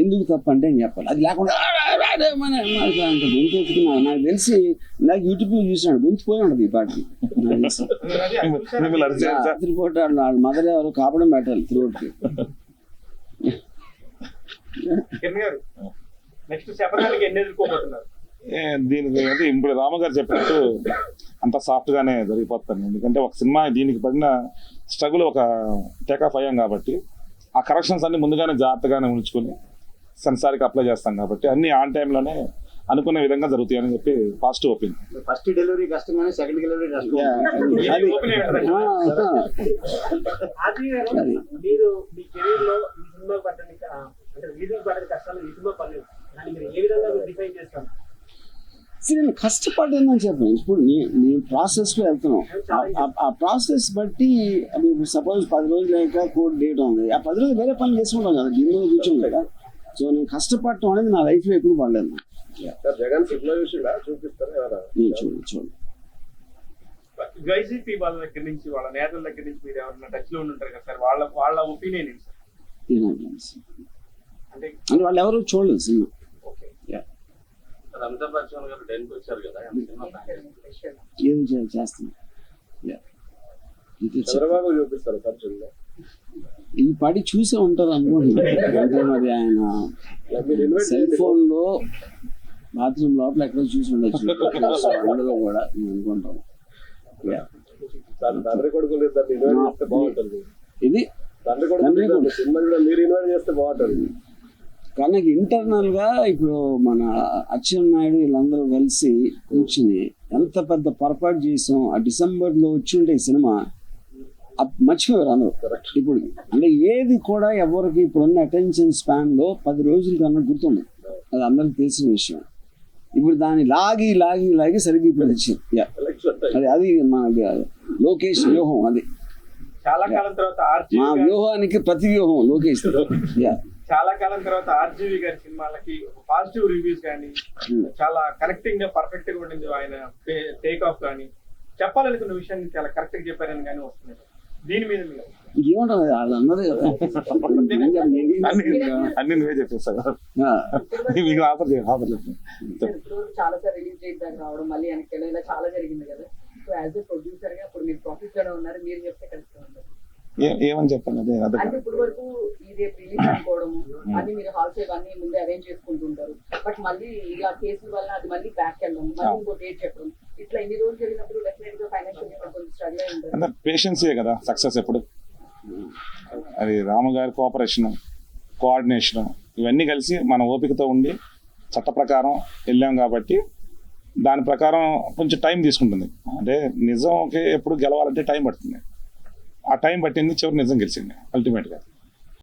ఎందుకు తప్పు అంటే నేను చెప్పాలి, అది లేకుండా అంత గొంతు ఎత్తుకున్నా. నాకు తెలిసి నాకు యూట్యూబ్లో చూసినాడు గొంతు పోయి ఉంటుంది ఈ పాటికి. తిరుపతి వాళ్ళ మదర్ ఎవరు కాపడం పెట్టాలి తిరుపతికి. దీనికి అంటే ఇప్పుడు రామగారు చెప్పినట్టు అంత సాఫ్ట్ గానే జరిగిపోతాను. ఎందుకంటే ఒక సినిమా దీనికి పడిన స్ట్రగుల్ ఒక టేకాఫ్ అయ్యాం కాబట్టి ఆ కరెక్షన్స్ అన్ని ముందుగానే జాగ్రత్తగానే ఉంచుకొని సెన్సార్కి అప్లై చేస్తాం కాబట్టి అన్ని ఆన్ టైంలోనే అనుకునే విధంగా జరుగుతాయని చెప్పి పాజిటివ్ ఒపీనియన్. ఫస్ట్ డెలివరీ కష్టంగానే సెకండ్ డెలివరీ కష్టం. మీరు మీ కెరీర్ లో ఈ సినిమా పడడానికి అంటే రిలీజింగ్ పడడానికి కష్టాలు ఈ సినిమా పడలేదు, దాన్ని మీరు ఏ విధంగా డిఫైన్ చేస్తారు? నేను కష్టపడ్డానని చెప్పాను. ఇప్పుడు నేను ప్రాసెస్లో వెళ్తున్నాం. ఆ ప్రాసెస్ బట్టి ఇప్పుడు సపోజ్ 10 రోజులు లేక కోర్టు డేట్ ఉంది, ఆ 10 రోజులు వేరే పనులు చేసుకుంటాం కదా, దీని మీద కూర్చోం కదా. సో నేను కష్టపడటం అనేది నా లైఫ్లో ఎప్పుడు పడలేదు. జగన్ సినిమా చూసినా చూపిస్తారు చూడండి. వైసీపీ వాళ్ళ దగ్గర నుంచి వాళ్ళ నేతల దగ్గర నుంచి మీరు ఎవరైనా టచ్ లో ఉంటారు కదా సార్, వాళ్ళ ఒపీనియన్ ఏంటి సార్? అంటే వాళ్ళు ఎవరు చూడలేదు సినిమా. అమితాబ్ బచ్చన్ గారు డెన్కి వచ్చారు కదా, ఏం చేస్తాను చంద్రబాబు చూపిస్తారు ఖర్చుల్లో ఈ పాటి చూసే ఉంటారు అనుకుంటున్నాను. అంటే మరి ఆయన సెల్ ఫోన్ లో బాత్రూమ్ లోపల ఎక్కడో చూసి ఉండొచ్చు, అందులో కూడా నేను అనుకుంటాను. తండ్రి కొడుకులు ఇద్దరు ఇన్వైట్ చేస్తే బాగుంటుంది. ఇది తండ్రి కొడుకు సినిమా కూడా మీరు ఇన్వైట్ చేస్తే బాగుంటుంది. కానీ ఇంటర్నల్ గా ఇప్పుడు మన అచ్చెన్నాయుడు వీళ్ళందరూ కలిసి కూర్చుని ఎంత పెద్ద పొరపాటు చేసాం. ఆ డిసెంబర్లో వచ్చి ఉంటే ఈ సినిమా మర్చిపోయారు అందరూ. ఇప్పుడు అంటే ఏది కూడా ఎవరికి ఇప్పుడున్న అటెన్షన్ స్పాన్ లో 10 రోజులు కన్నా గుర్తుంది, అది అందరికి తెలిసిన విషయం. ఇప్పుడు దాన్ని లాగి సరిగ్గా ఇప్పుడు వచ్చింది. అది మా లోకేష్ వ్యూహం. అది చాలా కాలం తర్వాత మా వ్యూహానికి ప్రతి వ్యూహం లోకేష్. చాలా కాలం తర్వాత ఆర్జీవి గారి సినిమాలకి పాజిటివ్ రివ్యూస్ కానీ చాలా కనెక్టింగ్ గా పర్ఫెక్ట్ గా ఉండింది. ఆయన టేక్ ఆఫ్ కానీ చెప్పాలనుకున్న విషయాన్ని చాలా కరెక్ట్ గా చెప్పారని కానీ వస్తున్నాయి. దీని మీద ఏమంటారు వాళ్ళందరూ అన్ని నువ్వే చెప్పేస్తావు. ఆఫర్ చాలా సార్ రిలీజ్ చేయడానికి రావడం మళ్ళీ వెనక్కి ఇలా చాలా జరిగింది కదా. సో యాజ్ ఎ ప్రొడ్యూసర్ గా ఇప్పుడు మీరు ప్రాఫిట్ గానే ఉన్నారు, మీరు చెప్తే కరెక్ట్ ఉంటారు. ఏమని చెప్పాను అదే అంటే ఇప్పుడు వరకు ఇదే రిలీజ్ అనుకోవడం అన్ని మీరు హాల్స్ ఇవన్నీ ముందే అరేంజ్ చేసుకుంటుంటారు, బట్ మళ్ళీ ఇలా కేసుల వల్ల అది మళ్ళీ బ్యాక్ వెళ్ళడం, మళ్ళీ ఇంకో డేట్ చెప్పడం, ఇట్లా ఇన్ని రోజులు జరిగినప్పుడు డెఫినెట్ గా ఫైనాన్షియల్ కొంచెం స్ట్రగుల్ అయి ఉంటుంది. పేషెన్సే కదా సక్సెస్ ఎప్పుడు. అది రామగారి కోఆపరేషన్, కోఆర్డినేషన్ ఇవన్నీ కలిసి మన ఓపికతో ఉండి చట్ట ప్రకారం వెళ్ళాం కాబట్టి దాని ప్రకారం కొంచెం టైం తీసుకుంటుంది. అంటే నిజంకి ఎప్పుడు గెలవాలంటే టైం పడుతుంది. ఆ టైం పట్టింది, చివరి నిజం గెలిచింది అల్టిమేట్గా.